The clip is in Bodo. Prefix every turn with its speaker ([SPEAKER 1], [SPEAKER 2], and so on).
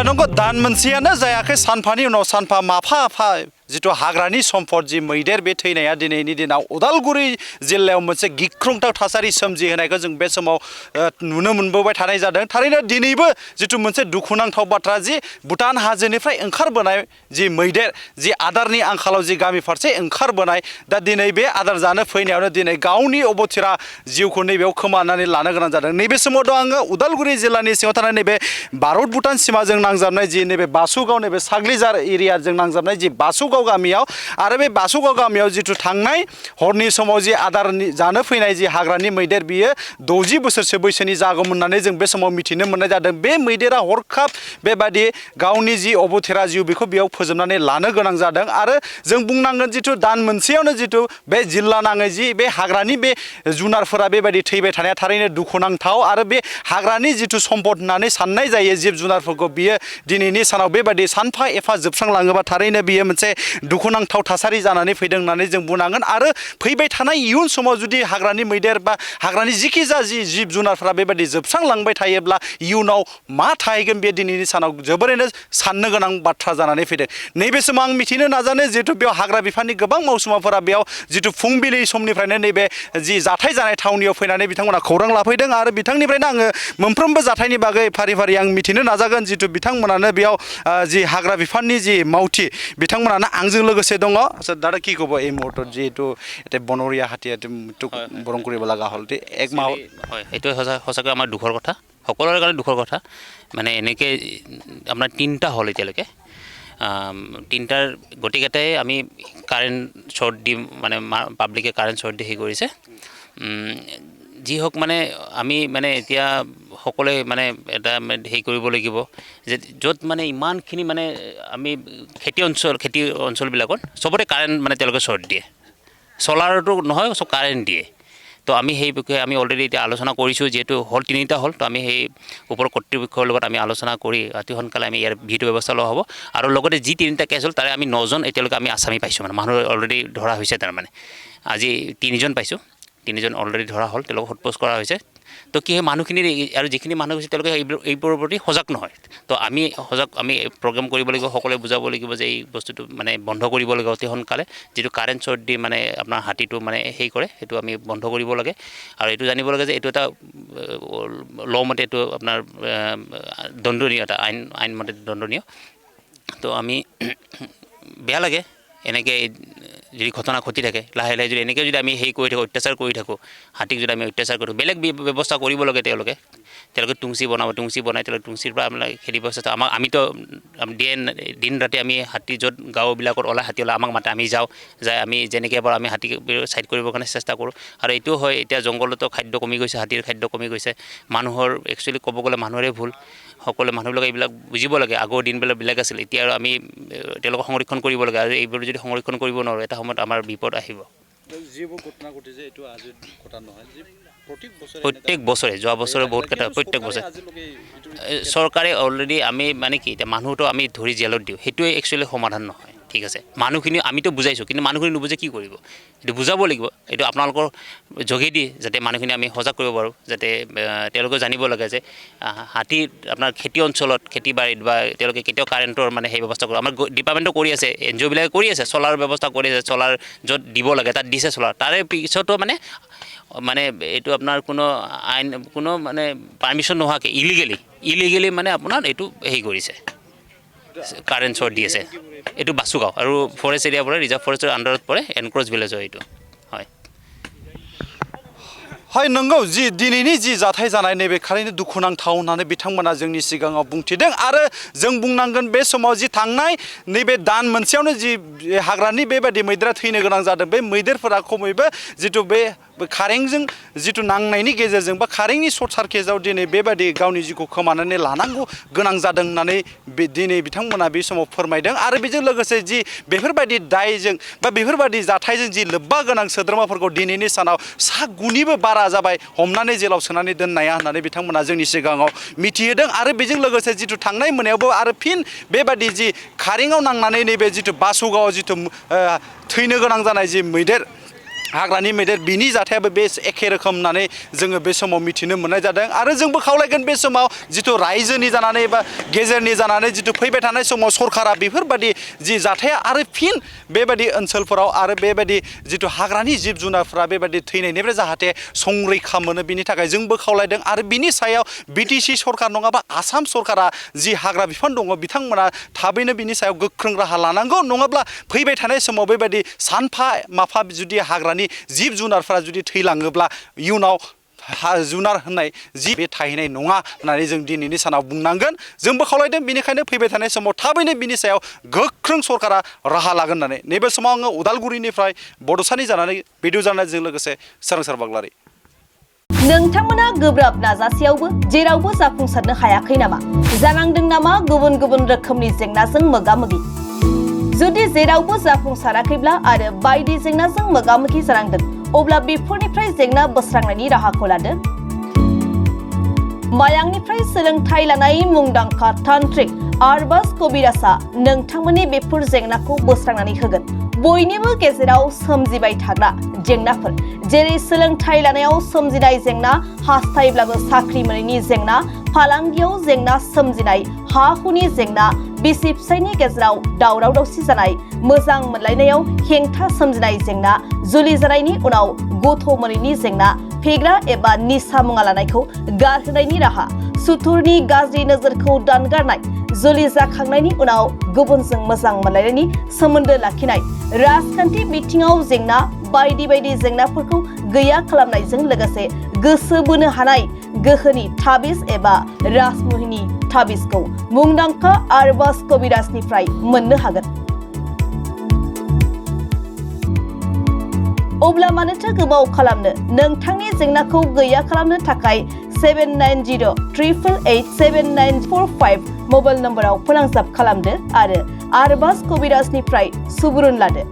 [SPEAKER 1] नंगौ दान मोनसेयानो जायाखै सानफानि उनाव सानफा माफा जिथु हाग्रानि सम्पद जि मैदेर बे थैनाया दिनैनि दिनाव उदालगुरि जिल्लायाव मोनसे गिख्रंथाव थासारि सोमजिहोनायखौ जों बे समाव नुनो मोनबोबाय थानाय जादों थारैनो दिनैबो जिथु मोनसे दुखुनांथाव बाथ्रा जि भुटान हाजोनिफ्राय ओंखारबोनाय जि मैदेर जि आदारनि आंखालाव जि गामि फारसे ओंखारबोनाय दा दिनै बे आदार जानो फैनायावनो दिनै गावनि अबथिरा जिउखौ नैबेयाव खोमानानै लानो गोनां जादों नैबे समाव दं आङो उदालगुरि जिल्लानि सिङाव थानाय नैबे भारत भुटान सिमाजों नांजाबनाय जि नैबे बासुगाव नैबे साग्लिजार एरियाजों नांजाबनाय जि बासुगाव गामियाव आरो बे बासुगाव गामियाव जिथु थांनाय हरनि समाव जि आदार जानो फैनाय जि हाग्रानि मैदेर बियो 60 बोसोरसो बैसोनि जागौमोन होननानै जों बे समाव मिथिनो मोननाय जादों बे मैदेरा हरखाब बेबादि गावनि जि अबथिरा जिउ बेखौ बेयाव फोजोबनानै लानो गोनां जादों आरो जों बुंनांगोन जिथु दान मोनसेयावनो जिथु बे जिल्ला नाङै जि बे हाग्रानि बे जुनारफोरा बेबायदि थैबाय थानाया थारैनो दुखुनांथाव आरो बे हाग्रानि जिथु सम्पद होननानै साननाय जायो जिब जुनारफोरखौ बियो दिनैनि सानाव बेबायदि सानफा एफा जोबस्रांलाङोबा थारैनो बियो मोनसे दुखुनांथाव थासारि जानानै फैदों होननानै जों बुंनांगोन आरो फैबाय थानाय इयुन समाव जुदि हाग्रानि मैदेर बा हाग्रानि जिखि जा जि जिब जुनारफोरा बेबायदि जोबस्रांलांबाय थायोब्ला इयुनाव मा थाहैगोन बे दिनैनि सानाव जोबोरैनो साननो गोनां बाथ्रा जानानै फैदों नैबे समाव आं मिथिनो नाजानो जिहेतु बेयाव हाग्रा बिफाननि गोबां मावसुमाफोरा बेयाव जिथु फुंबिलि समनिफ्रायनो नैबे जि जाथाय जानाय थावनियाव फैनानै बिथांमोना खौरां लाफैदों आरो बिथांनिफ्रायनो आङो मोनफ्रोमबो जाथायनि बागै फारि फारि आं मिथिनो नाजागोन जिथु बिथांमोनानो बेयाव जि हाग्रा बिफाननि जि मावथि बिथांमोनानो आंजों लोगोसे दङ আচ্ছা দাদা কি ক'ব এই মুহূৰ্তত যিহেতু এতিয়া বনৰীয়া হাতীয়ে বৰং কৰিব লগা হ'ল এক মাহ
[SPEAKER 2] হয় এইটো সঁচাকৈ আমাৰ দুখৰ কথা সকলোৰে কাৰণে দুখৰ কথা মানে এনেকৈ আপোনাৰ 3টা হ'ল এতিয়ালৈকে 3টাৰ গতিকেটাই আমি কাৰেণ্ট শ্বৰ্ট দি মানে পাব্লিকে কাৰেণ্ট শ্বৰ্ট দি হেৰি কৰিছে যি হওক মানে আমি মানে এতিয়া সকলোৱে মানে এটা হেৰি কৰিব লাগিব যে য'ত মানে ইমানখিনি মানে আমি খেতি অঞ্চলবিলাকত চবতে কাৰেণ্ট মানে তেওঁলোকে শ্বৰ্ট দিয়ে চলাৰটো নহয় চব কাৰেণ্ট দিয়ে তো আমি সেই বিষয়ে আমি অলৰেডি এতিয়া আলোচনা কৰিছোঁ যিহেতু হ'ল 3টা হ'ল তো আমি সেই ওপৰ কৰ্তৃপক্ষৰ লগত আমি আলোচনা কৰি অতি সোনকালে আমি ইয়াৰ ভিডিঅ' ব্যৱস্থা লোৱা হ'ব আৰু লগতে যি 3টা কেছ হ'ল তাৰে আমি 9জন এতিয়ালৈকে আমি আসামী পাইছোঁ মানে মানুহ অলৰেডি ধৰা হৈছে তাৰমানে আজি 3জন পাইছোঁ 3জন অলৰেডি ধৰা হ'ল তেওঁলোকক সোধপোছ কৰা হৈছে তো কি হয় মানুহখিনিৰ আৰু যিখিনি মানুহ হৈছে তেওঁলোকে এইবোৰৰ প্ৰতি সজাগ নহয় তো আমি সজাগ আমি প্ৰগ্ৰাম কৰিব লাগিব সকলোৱে বুজাব লাগিব যে এই বস্তুটো মানে বন্ধ কৰিব লাগিব অতি সোনকালে যিটো কাৰেণ্ট শ্বৰ্ট দি মানে আপোনাৰ হাতীটো মানে হেৰি কৰে সেইটো আমি বন্ধ কৰিব লাগে আৰু এইটো জানিব লাগে যে এইটো এটা ল মতে এইটো আপোনাৰ দণ্ডনীয় এটা আইনমতে দণ্ডনীয় তো আমি বেয়া লাগে এনেকৈ যদি ঘটনা ঘটি থাকে লাহে লাহে যদি এনেকৈ যদি আমি হেৰি কৰি থাকোঁ অত্যাচাৰ কৰি থাকোঁ হাতীক যদি আমি অত্যাচাৰ কৰোঁ বেলেগ ব্যৱস্থা কৰিব লাগে তেওঁলোকে টুংচি বনাব টুংচি বনাই তেওঁলোকে টুংচিৰ পৰা আমাৰ খেদি ব্যৱস্থা আমিতো দিন ৰাতি আমি হাতী য'ত গাঁওবিলাকত ওলাই হাতী ওলাই আমাক মাতে আমি যাওঁ যাই আমি যেনেকৈ পাৰোঁ আমি হাতীক ছাইড কৰিবৰ কাৰণে চেষ্টা কৰোঁ আৰু এইটোও হয় এতিয়া জংঘলতো খাদ্য কমি গৈছে হাতীৰ খাদ্য কমি গৈছে মানুহৰ একচুৱেলি ক'ব গ'লে মানুহৰে ভুল সকলো মানুহবিলাকে এইবিলাক বুজিব লাগে আগৰ দিনবিলাক বেলেগ আছিল এতিয়া আৰু আমি তেওঁলোকক সংৰক্ষণ কৰিব লাগে আৰু এইবোৰ যদি সংৰক্ষণ কৰিব নোৱাৰোঁ এটা সময়ত আমাৰ বিপদ আহিব
[SPEAKER 1] যিবোৰ ঘটনা ঘটিছে এইটো আজি ঘটা নহয়
[SPEAKER 2] প্ৰত্যেক বছৰে যোৱা বছৰে বহুত কেইটা প্ৰত্যেক বছৰে চৰকাৰে অলৰেডি আমি মানে কি এতিয়া মানুহটো আমি ধৰি জেলত দিওঁ সেইটোৱে একচুৱেলি সমাধান নহয় ঠিক আছে মানুহখিনি আমিতো বুজাইছোঁ কিন্তু মানুহখিনি নুবুজে কি কৰিব এইটো বুজাব লাগিব এইটো আপোনালোকৰ যোগেদি যাতে মানুহখিনি আমি সজাগ কৰিব পাৰোঁ যাতে তেওঁলোকে জানিব লাগে যে হাতী আপোনাৰ খেতি অঞ্চলত খেতি বাৰীত বা তেওঁলোকে কেতিয়াও কাৰেণ্টৰ মানে সেই ব্যৱস্থা কৰে আমাৰ ডিপাৰ্টমেণ্টো কৰি আছে NGOবিলাকে কৰি আছে চলাৰ ব্যৱস্থা কৰি আছে চলাৰ য'ত দিব লাগে তাত দিছে চলাৰ তাৰে পিছতো মানে এইটো আপোনাৰ কোনো আইন কোনো মানে পাৰ্মিশ্যন নোহোৱাকৈ ইলিগেলি মানে আপোনাৰ এইটো হেৰি কৰিছে কাৰেণ্ট শ্বৰ্ট দি আছে এইটো বাসুগাঁও আৰু ফৰেষ্ট এৰিয়া পৰে ৰিজাৰ্ভ ফৰেষ্টৰ আণ্ডাৰত পৰে এনক্ৰ'চ ভিলেজ হয় এইটো হয়
[SPEAKER 1] হয় नंगौ जि दिनैनि जि जाथाय जानाय नैबे खालिनो दुखुनांथाव होननानै बिथांमोना जोंनि सिगाङाव बुंथिदों आरो जों बुंनांगोन बे समाव जि थांनाय नैबे दान मोनसेयावनो जि हाग्रानि बेबायदि मैदेरा थैनो गोनां जादों बे मैदेरफोरा खमैबो जिथु बे कारेन्टजों जिथु नांनायनि गेजेरजों बा कारेन्टनि सर्ट सार्किटआव दिनै बेबायदि गावनि जिउखौ खोमानानै लानांगौ गोनां जादों होननानै दिनै बिथांमोना बे समाव फोरमायदों आरो बेजों लोगोसे जि बेफोरबायदि दायजों बा बेफोरबायदि जाथायजों जि लोब्बा गोनां सोद्रोमाफोरखौ दिनैनि सानाव गुनिबो बारा जाबाय हमनानै जेलाव सोनानै दोननाया होननानै बिथांमोना जोंनि सिगाङाव मिथिहोदों आरो बेजों लोगोसे जिथु थांनाय मोनायावबो आरो फिन बेबायदि जि कारेन्टआव नांनानै नैबे जिथु बासुगावआव जिथु थैनो गोनां जानाय जि मैदेर हाग्रानि मैदेर बिनि जाथायाबो बे एखे रोखोम होननानै जोङो बे समाव मिथिनो मोननाय जादों आरो जोंबो खावलायगोन बे समाव जिथु रायजोनि जानानै बा गेजेरनि जानानै जिथु फैबाय थानाय समाव सरकारा बेफोरबायदि जि जाथाया आरो फिन बेबायदि ओनसोलफोराव आरो बेबायदि जिथु हाग्रानि जिब जुनारफ्रा बेबायदि थैनायनिफ्राय जाहाथे संरैखा मोनो बिनि थाखाय जोंबो खावलायदों आरो बिनि सायाव बिटिसि सरकार नङाबा आसाम सरकारा जि हाग्रा बिफान दङ बिथांमोना थाबैनो बिनि सायाव गोख्रों राहा लानांगौ नङाब्ला फैबाय थानाय समाव बेबायदि सानफा माफा जुदि हाग्रानि जिब जुनारफोरा जुदि थैलाङोब्ला इयुनाव जुनार होननाय जि बे थाहैनाय नङा होननानै जों दिनैनि सानाव बुंनांगोन जोंबो खावलायदों बेनिखायनो फैबाय थानाय समाव थाबैनो बिनि सायाव गोख्रों सरकारा राहा लागोन होननानै नैबे समाव आङो उदालगुरिनिफ्राय बड'सानि जानानै भिडिअ जानायजों लोगोसे सोरांसार बाग्लारि
[SPEAKER 3] नोंथांमोना गोब्राब नाजासेयावबो जेरावबो जाफुंसारनो हायाखै नामा जानांदों नामा गुबुन गुबुन रोखोमनि जेंनाजों मोगा-मोगि जुदि जेरावबो जाफुंसाराखैब्ला आरो बायदि जेंनाजों मोगा-मोगि जानांदों अब्ला बेफोरनिफ्राय जेंना बोस्रांनायनि राहाखौ लादो मायांनिफ्राय सोलोंथाइ लानाय मुंदांखा तान्त्रिक आरबाज कबिराजआ नोंथांमोननि बेफोर जेंनाखौ बोस्रांनानै होगोन बयनिबो गेजेराव सोमजिबाय थाग्रा जेंनाफोर जेरै सोलोंथाइ लानायाव सोमजिनाय जेंना हास्थायब्लाबो साख्रि मोनैनि जेंना फालांगियाव जेंना सोमजिनाय हा हुनि जेंना बिसि फिसायनि गेजेराव दावराव दावसि जानाय मोजां मोनलायनायाव हेंथा सोमजिनाय जेंना जुलि जानायनि उनाव गथ' मोनैनि जेंना फेग्रा एबा निसा मुवा लानायखौ गारहोनायनि राहा सुथुरनि गाज्रि नोजोरखौ दानगारनाय जुलि जाखांनायनि उनाव गुबुनजों मोजां मोनलायनायनि सोमोन्दो लाखिनाय राजखान्थि बिथिङाव जेंना बायदि बायदि जेंनाफोरखौ गैया खालामनायजों लोगोसे गोसो बोनो हानाय गोहोनि ताबिज एबा राजमुहिनि ताबिजखौ मुंदांखा आरबाज कबिराजनिफ्राय मोननो हागोन अब्ला मानोथो गोबाव खालामनो नोंथांनि जेंनाखौ गैया खालामनो थाखाय 7908887945 मबाइल नम्बराव फोनांजाब खालामदो आरो आरबाज कबिराजनिफ्राय सुबुरुन लादो